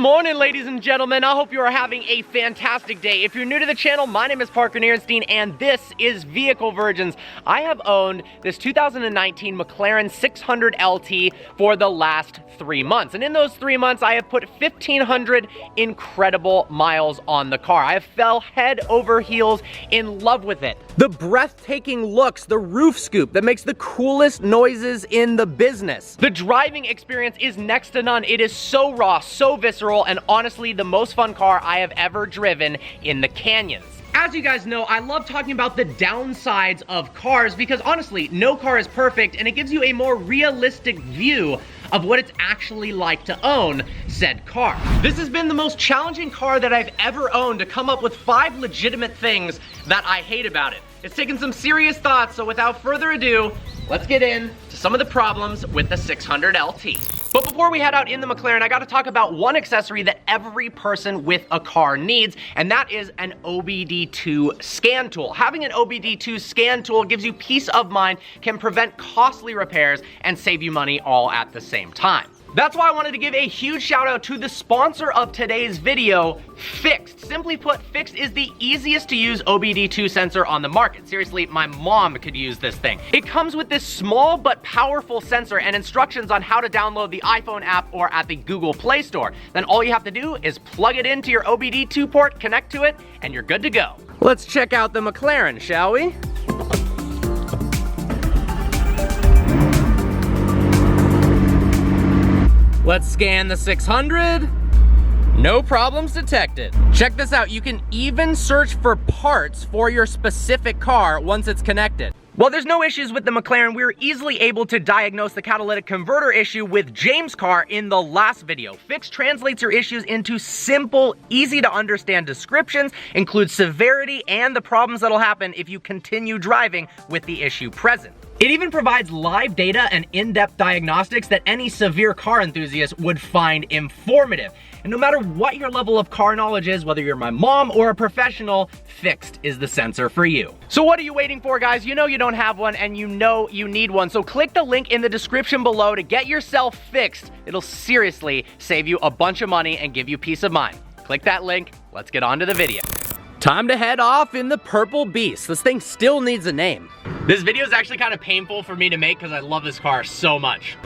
morning, ladies and gentlemen. I hope you are having a fantastic day. If you're new to the channel, my name is Parker Nierenstein, and this is Vehicle Virgins. I have owned this 2019 Mclaren 600LT for the last 3 months. And in those 3 months, I have put 1,500 incredible miles on the car. I have fell head over heels in love with it. The breathtaking looks, the roof scoop that makes the coolest noises in the business. The driving experience is next to none. It is so raw, so visceral, and honestly the most fun car I have ever driven in the canyons. As you guys know, I love talking about the downsides of cars because honestly, no car is perfect, and it gives you a more realistic view of what it's actually like to own said car. This has been the most challenging car that I've ever owned to come up with 5 legitimate things that I hate about it. It's taken some serious thought, so without further ado, let's get into some of the problems with the 600LT. But before we head out in the McLaren, I gotta talk about one accessory that every person with a car needs, and that is an OBD2 scan tool. Having an OBD2 scan tool gives you peace of mind, can prevent costly repairs, and save you money all at the same time. That's why I wanted to give a huge shout out to the sponsor of today's video, Fixed. Simply put, Fixed is the easiest to use OBD2 sensor on the market. Seriously, my mom could use this thing. It comes with this small but powerful sensor and instructions on how to download the iPhone app or at the Google Play Store. Then all you have to do is plug it into your OBD2 port, connect to it, and you're good to go. Let's check out the McLaren, shall we? Let's scan the 600. No problems detected. Check this out, you can even search for parts for your specific car once it's connected. While there's no issues with the McLaren, we were easily able to diagnose the catalytic converter issue with James' car in the last video. Fixed translates your issues into simple, easy to understand descriptions, includes severity and the problems that'll happen if you continue driving with the issue present. It even provides live data and in-depth diagnostics that any severe car enthusiast would find informative. And no matter what your level of car knowledge is, whether you're my mom or a professional, Fixed is the sensor for you. So what are you waiting for, guys? You know you don't have one, and you know you need one. So click the link in the description below to get yourself fixed. It'll seriously save you a bunch of money and give you peace of mind. Click that link. Let's get on to the video. Time to head off in the Purple Beast. This thing still needs a name. This video is actually kind of painful for me to make because I love this car so much.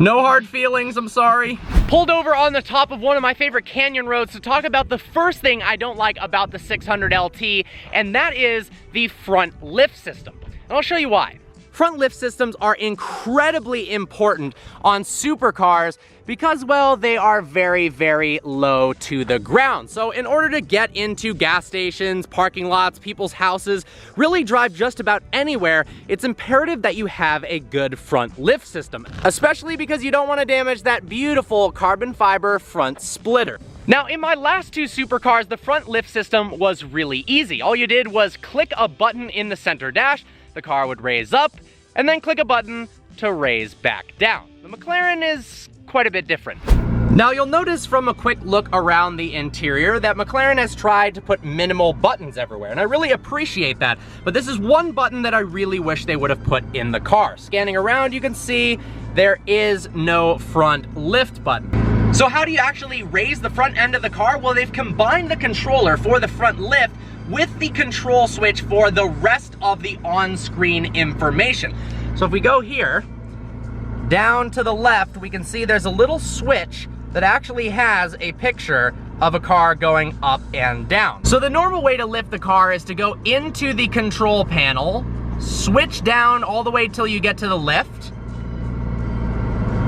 No hard feelings, I'm sorry. Pulled over on the top of one of my favorite canyon roads to talk about the first thing I don't like about the 600LT, and that is the front lift system. And I'll show you why. Front lift systems are incredibly important on supercars because, well, they are very, very low to the ground. So in order to get into gas stations, parking lots, people's houses, really drive just about anywhere, it's imperative that you have a good front lift system, especially because you don't want to damage that beautiful carbon fiber front splitter. Now, in my last 2 supercars, the front lift system was really easy. All you did was click a button in the center dash, the car would raise up, and then click a button to raise back down. The McLaren is quite a bit different. Now you'll notice from a quick look around the interior that McLaren has tried to put minimal buttons everywhere, and I really appreciate that, but this is one button that I really wish they would have put in the car. Scanning around, you can see there is no front lift button. So how do you actually raise the front end of the car? Well, they've combined the controller for the front lift with the control switch for the rest of the on-screen information. So if we go here, down to the left, we can see there's a little switch that actually has a picture of a car going up and down. So the normal way to lift the car is to go into the control panel, switch down all the way till you get to the lift,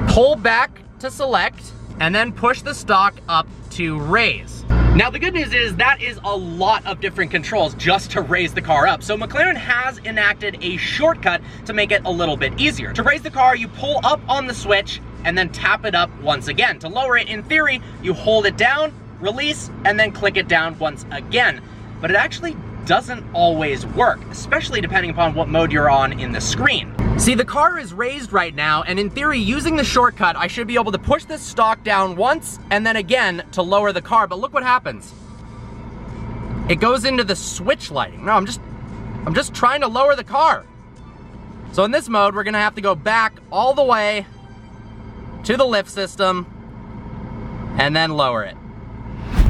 pull back to select, and then push the stock up to raise. Now the good news is that is a lot of different controls just to raise the car up. So McLaren has enacted a shortcut to make it a little bit easier. To raise the car, you pull up on the switch and then tap it up once again. To lower it, in theory, you hold it down, release, and then click it down once again. But it actually doesn't always work, especially depending upon what mode you're on in the screen. See, the car is raised right now, and in theory, using the shortcut, I should be able to push this stock down once, and then again to lower the car, but look what happens. It goes into the switch lighting. No, I'm just trying to lower the car. So in this mode, we're gonna have to go back all the way to the lift system, and then lower it.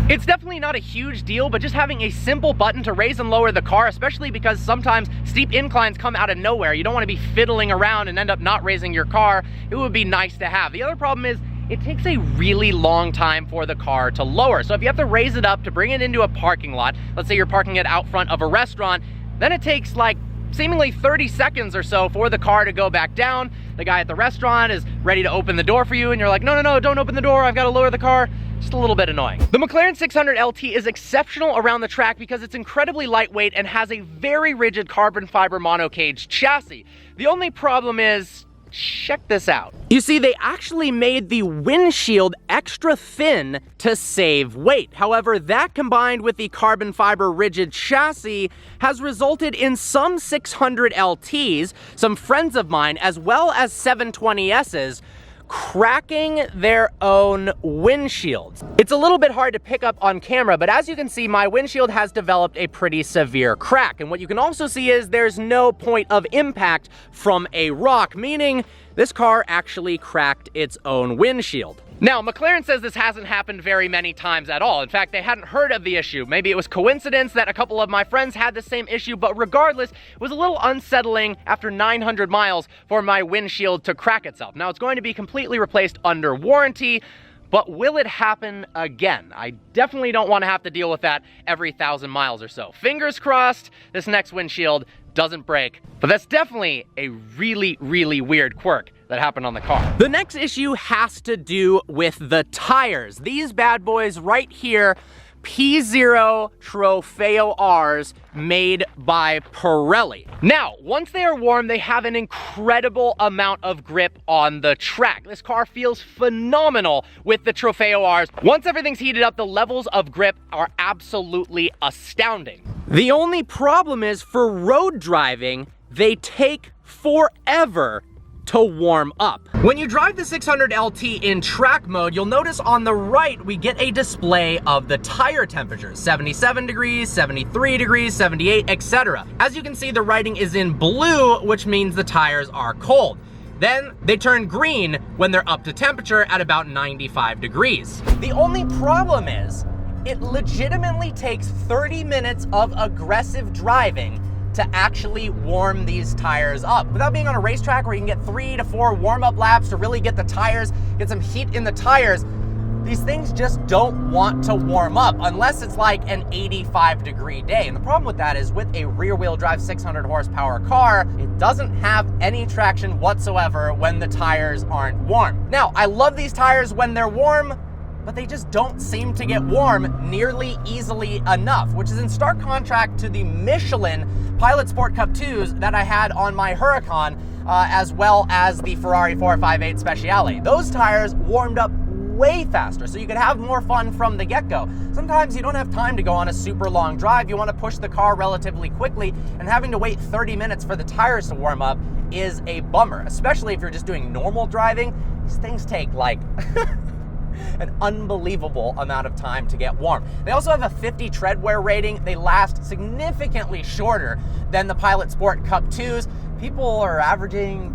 It's definitely not a huge deal, but just having a simple button to raise and lower the car, especially because sometimes steep inclines come out of nowhere. You don't want to be fiddling around and end up not raising your car. It would be nice to have. The other problem is it takes a really long time for the car to lower. So if you have to raise it up to bring it into a parking lot, let's say you're parking it out front of a restaurant, then it takes like seemingly 30 seconds or so for the car to go back down. The guy at the restaurant is ready to open the door for you and you're like, no, don't open the door, I've got to lower the car. Just a little bit annoying. The Mclaren 600LT is exceptional around the track because it's incredibly lightweight and has a very rigid carbon fiber monocage chassis. The only problem is, check this out. You see, they actually made the windshield extra thin to save weight. However, that combined with the carbon fiber rigid chassis has resulted in some 600LTs, some friends of mine, as well as 720Ss, cracking their own windshields. It's a little bit hard to pick up on camera, but as you can see, my windshield has developed a pretty severe crack. And what you can also see is there's no point of impact from a rock, meaning this car actually cracked its own windshield. Now, Mclaren says this hasn't happened very many times at all. In fact, they hadn't heard of the issue. Maybe it was coincidence that a couple of my friends had the same issue, but regardless, it was a little unsettling after 900 miles for my windshield to crack itself. Now, it's going to be completely replaced under warranty, but will it happen again? I definitely don't want to have to deal with that every 1,000 miles or so. Fingers crossed, this next windshield doesn't break, but that's definitely a really, really weird quirk that happened on the car. The next issue has to do with the tires. These bad boys right here, P0 Trofeo Rs made by Pirelli. Now, once they are warm, they have an incredible amount of grip on the track. This car feels phenomenal with the Trofeo Rs. Once everything's heated up, the levels of grip are absolutely astounding. The only problem is for road driving, they take forever to warm up. When you drive the 600LT in track mode, you'll notice on the right, we get a display of the tire temperatures, 77 degrees, 73 degrees, 78, etc. As you can see, the writing is in blue, which means the tires are cold. Then they turn green when they're up to temperature at about 95 degrees. The only problem is, it legitimately takes 30 minutes of aggressive driving to actually warm these tires up. Without being on a racetrack where you can get 3 to 4 warm-up laps to really get the tires, get some heat in the tires, these things just don't want to warm up unless it's like an 85-degree day. And the problem with that is with a rear-wheel drive 600 horsepower car, it doesn't have any traction whatsoever when the tires aren't warm. Now, I love these tires when they're warm, but they just don't seem to get warm nearly easily enough, which is in stark contrast to the Michelin Pilot Sport Cup 2s that I had on my Huracan, as well as the Ferrari 458 Speciale. Those tires warmed up way faster, so you could have more fun from the get-go. Sometimes you don't have time to go on a super long drive. You want to push the car relatively quickly, and having to wait 30 minutes for the tires to warm up is a bummer, especially if you're just doing normal driving. These things take like an unbelievable amount of time to get warm. They also have a 50 tread wear rating. They last significantly shorter than the Pilot Sport Cup 2s. People are averaging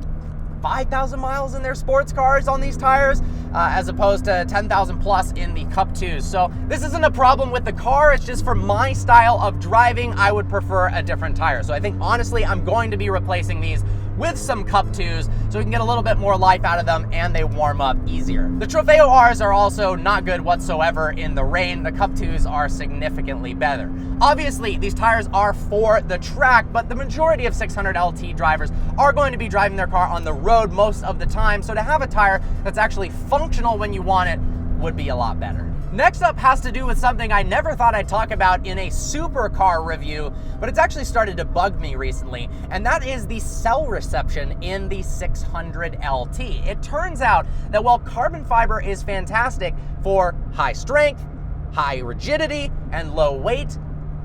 5,000 miles in their sports cars on these tires, as opposed to 10,000 plus in the Cup 2s. So this isn't a problem with the car, it's just for my style of driving, I would prefer a different tire. So I think honestly, I'm going to be replacing these with some Cup 2s so we can get a little bit more life out of them and they warm up easier. The Trofeo Rs are also not good whatsoever in the rain. The Cup 2s are significantly better. Obviously, these tires are for the track, but the majority of 600LT drivers are going to be driving their car on the road most of the time, so to have a tire that's actually functional when you want it would be a lot better. Next up has to do with something I never thought I'd talk about in a supercar review, but it's actually started to bug me recently, and that is the cell reception in the 600LT. It turns out that while carbon fiber is fantastic for high strength, high rigidity, and low weight,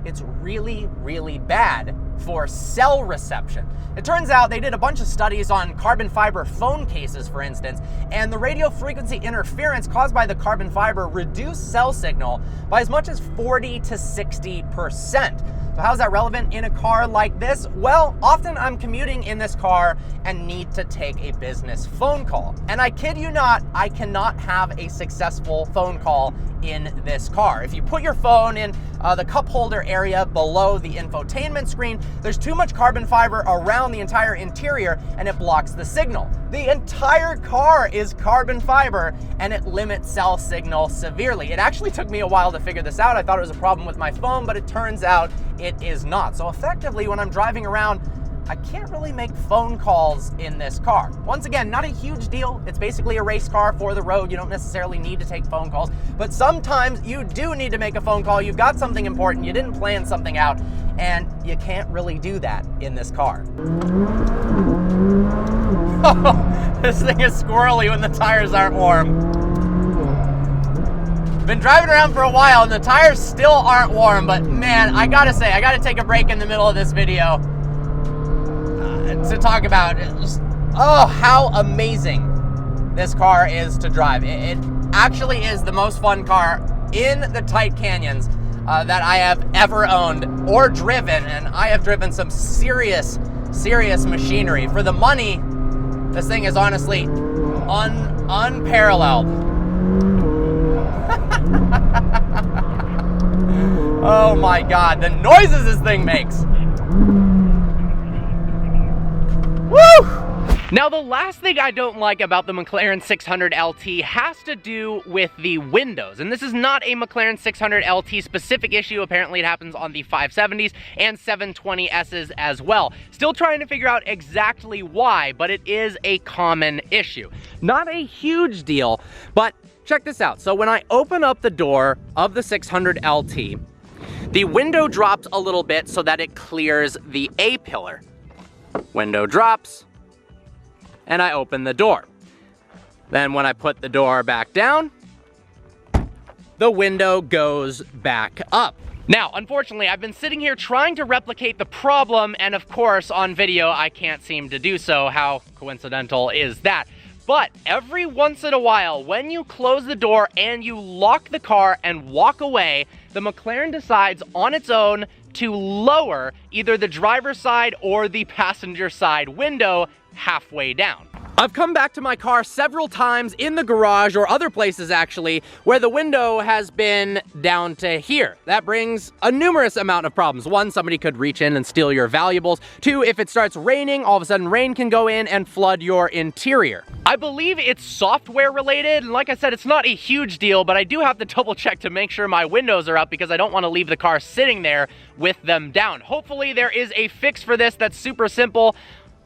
it's really, really bad for cell reception. It turns out they did a bunch of studies on carbon fiber phone cases, for instance, and the radio frequency interference caused by the carbon fiber reduced cell signal by as much as 40 to 60%. So how's that relevant in a car like this? Well, often I'm commuting in this car and need to take a business phone call. And I kid you not, I cannot have a successful phone call in this car. If you put your phone in the cup holder area below the infotainment screen, there's too much carbon fiber around the entire interior and it blocks the signal. The entire car is carbon fiber and it limits cell signal severely. It actually took me a while to figure this out. I thought it was a problem with my phone, but it turns out it is not. So effectively, when I'm driving around, I can't really make phone calls in this car. Once again, not a huge deal. It's basically a race car for the road. You don't necessarily need to take phone calls, but sometimes you do need to make a phone call. You've got something important, you didn't plan something out, and you can't really do that in this car. Oh, this thing is squirrely when the tires aren't warm. Been driving around for a while and the tires still aren't warm, but man, I gotta say, I gotta take a break in the middle of this video to talk about just, oh, how amazing this car is to drive. It actually is the most fun car in the tight canyons that I have ever owned or driven, and I have driven some serious machinery. For the money, this thing is honestly unparalleled. Oh my God, the noises this thing makes. Woo! Now, the last thing I don't like about the Mclaren 600LT has to do with the windows. And this is not a Mclaren 600LT specific issue. Apparently it happens on the 570s and 720Ss as well. Still trying to figure out exactly why, but it is a common issue. Not a huge deal, but check this out. So when I open up the door of the 600LT, the window drops a little bit so that it clears the A-pillar. Window drops, and I open the door. Then when I put the door back down, the window goes back up. Now, unfortunately, I've been sitting here trying to replicate the problem, and of course, on video, I can't seem to do so. How coincidental is that? But every once in a while, when you close the door and you lock the car and walk away, the Mclaren decides on its own to lower either the driver's side or the passenger side window halfway down. I've come back to my car several times in the garage or other places actually where the window has been down to here. That brings a numerous amount of problems. One, somebody could reach in and steal your valuables. Two, if it starts raining, all of a sudden rain can go in and flood your interior. I believe it's software related, and like I said, it's not a huge deal, but I do have to double check to make sure my windows are up because I don't want to leave the car sitting there with them down. Hopefully there is a fix for this that's super simple.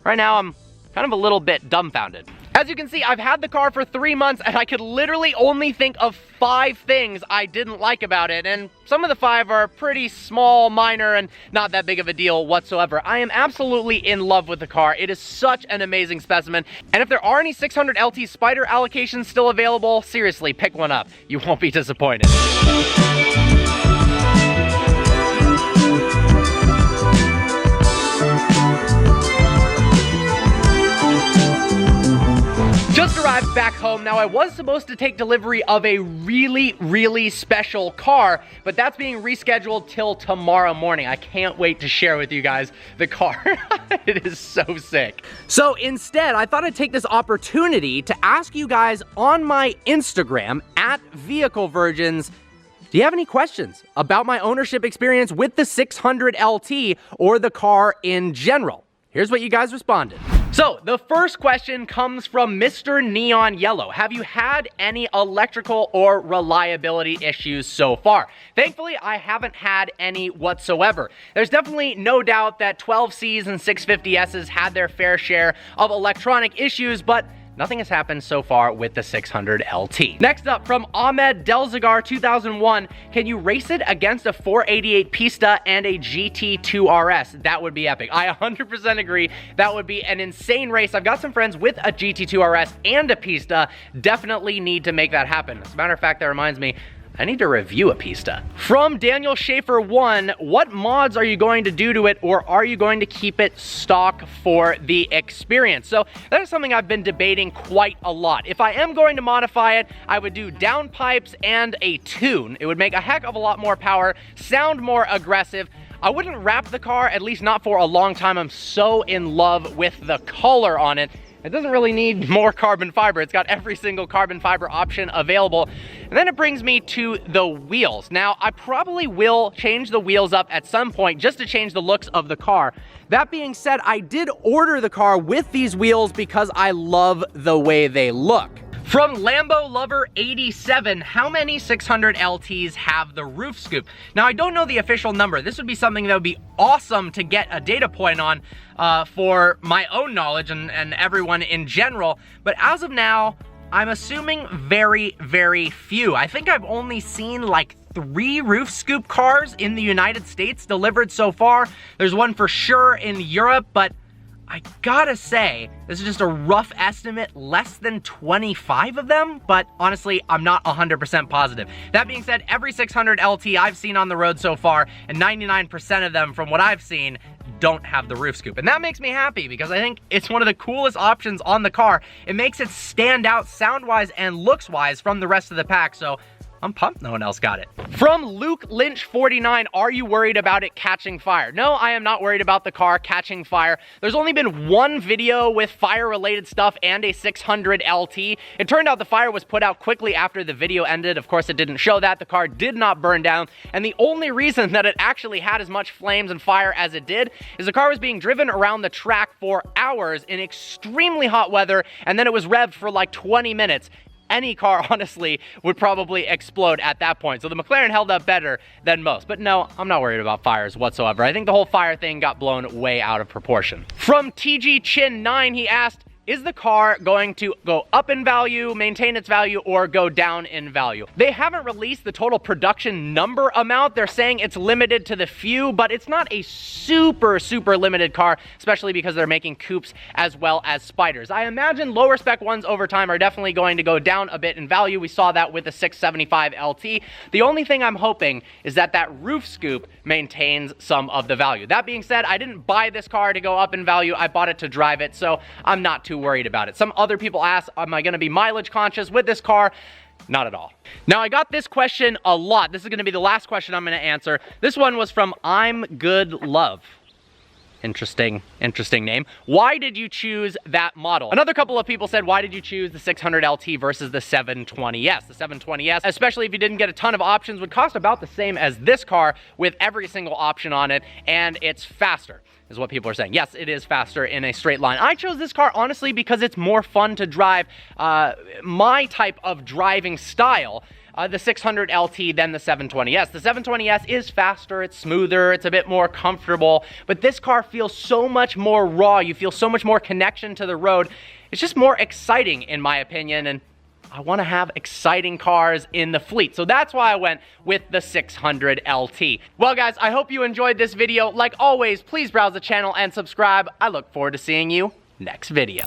Right now I'm kind of a little bit dumbfounded. As you can see, I've had the car for 3 months and I could literally only think of 5 things I didn't like about it, and some of the 5 are pretty small, minor, and not that big of a deal whatsoever. I am absolutely in love with the car. It is such an amazing specimen, and if there are any 600LT Spider allocations still available, seriously, pick one up. You won't be disappointed. Just arrived back home. Now, I was supposed to take delivery of a really special car, but that's being rescheduled till tomorrow morning. I can't wait to share with you guys the car. It is so sick. So instead, I thought I'd take this opportunity to ask you guys on my Instagram, @VehicleVirgins, do you have any questions about my ownership experience with the 600LT or the car in general? Here's what you guys responded. So, the first question comes from Mr. Neon Yellow. Have you had any electrical or reliability issues so far? Thankfully, I haven't had any whatsoever. There's definitely no doubt that 12Cs and 650Ss had their fair share of electronic issues, but nothing has happened so far with the 600LT. Next up, from Ahmed Delzagar 2001, can you race it against a 488 Pista and a GT2 RS? That would be epic. I 100% agree. That would be an insane race. I've got some friends with a GT2 RS and a Pista. Definitely need to make that happen. As a matter of fact, that reminds me, I need to review a Pista. From Daniel Schaefer 1, what mods are you going to do to it, or are you going to keep it stock for the experience? So that is something I've been debating quite a lot. If I am going to modify it, I would do downpipes and a tune. It would make a heck of a lot more power, sound more aggressive. I wouldn't wrap the car, at least not for a long time. I'm so in love with the color on it. it doesn't really need more carbon fiber. It's got every single carbon fiber option available. And then it brings me to the wheels. Now, I probably will change the wheels up at some point just to change the looks of the car. That being said, I did order the car with these wheels because I love the way they look. From Lambo Lover 87, how many 600LTs have the roof scoop? Now, I don't know the official number. This would be something that would be awesome to get a data point on for my own knowledge and everyone in general. But as of now, I'm assuming very, very few. I think I've only seen like 3 roof scoop cars in the United States delivered so far. There's one for sure in Europe, but I gotta say, this is just a rough estimate, less than 25 of them, but honestly, I'm not 100% positive. That being said, every 600LT I've seen on the road so far, and 99% of them from what I've seen, don't have the roof scoop. And that makes me happy because I think it's one of the coolest options on the car. It makes it stand out sound-wise and looks-wise from the rest of the pack, so I'm pumped no one else got it. From Luke Lynch 49, are you worried about it catching fire? No, I am not worried about the car catching fire. There's only been one video with fire-related stuff and a 600LT. It turned out the fire was put out quickly after the video ended. Of course, it didn't show that. The car did not burn down. And the only reason that it actually had as much flames and fire as it did is the car was being driven around the track for hours in extremely hot weather, and then it was revved for like 20 minutes. Any car, honestly, would probably explode at that point. So the McLaren held up better than most. But no, I'm not worried about fires whatsoever. I think the whole fire thing got blown way out of proportion. From TG Chin 9, he asked, is the car going to go up in value, maintain its value, or go down in value? They haven't released the total production number amount. They're saying it's limited to the few, but it's not a super, super limited car, especially because they're making coupes as well as spiders. I imagine lower spec ones over time are definitely going to go down a bit in value. We saw that with the 675LT. The only thing I'm hoping is that that roof scoop maintains some of the value. That being said, I didn't buy this car to go up in value. I bought it to drive it, so I'm not too worried about it. Some other people ask, am I going to be mileage conscious with this car? Not at all. Now, I got this question a lot. This is going to be the last question I'm going to answer. This one was from I'm Good Love. Interesting name. Why did you choose that model? Another couple of people said, why did you choose the 600LT versus the 720S? The 720S, especially if you didn't get a ton of options, would cost about the same as this car with every single option on it, and it's faster, is what people are saying. Yes, it is faster in a straight line. I chose this car, honestly, because it's more fun to drive. My type of driving style, the 600LT than the 720S. The 720S is faster, it's smoother, it's a bit more comfortable, but this car feels so much more raw. You feel so much more connection to the road. It's just more exciting, in my opinion, and I want to have exciting cars in the fleet. So that's why I went with the 600LT. Well, guys, I hope you enjoyed this video. Like always, please browse the channel and subscribe. I look forward to seeing you next video.